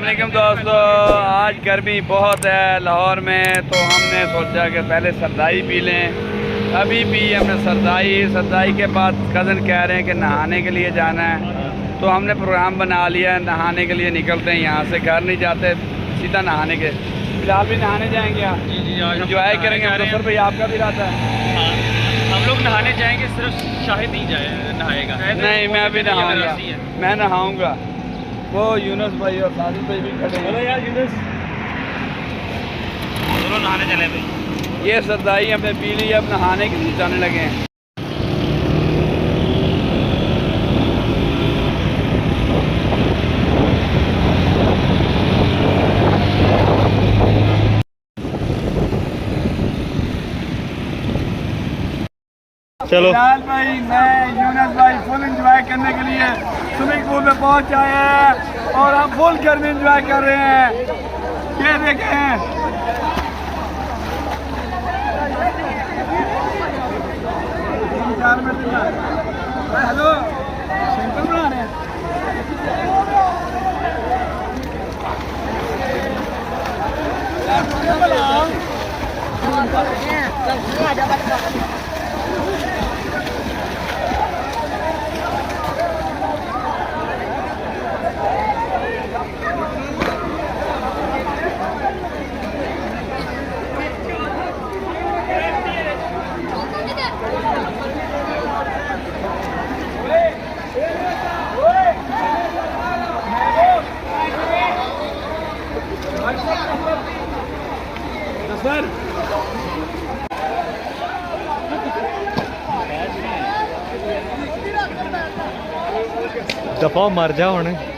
अस्सलामुअलैकुम दोस्तों, आज गर्मी बहुत है लाहौर में, तो हमने सोचा कि पहले सरदाई पी लें। अभी पी हमने सरदाई के बाद कज़न कह रहे हैं कि नहाने के लिए जाना है, तो हमने प्रोग्राम बना लिया है। नहाने के लिए निकलते हैं, यहाँ से घर नहीं जाते, सीधा नहाने के। फिलहाल भी नहाने जाएंगे आप? जी जी, इंजॉय करेंगे। मुजफ्फर भाई आपका भी रहता है? हम लोग नहाने जाएंगे, सिर्फ शाहिद नहीं नहाएगा। नहीं, मैं भी नहाऊंगा, मैं नहाऊंगा। वो यूनुस भाई और साजिद भाई भी खड़े हैं। यार यूनुस, दोनों नहाने चले भाई। ये सरदाई हमने पी ली, अब नहाने के लिए जाने लगे हैं। चलो बिलाल भाई, मैं यूनुस भाई फुल एंजॉय करने के लिए स्विमिंग पूल में पहुंच आए हैं और हम फुल गर्मी एंजॉय कर रहे हैं। ये देखें, हेलो, सिंपल बना रहे हैं। सर दफा मर जा होने।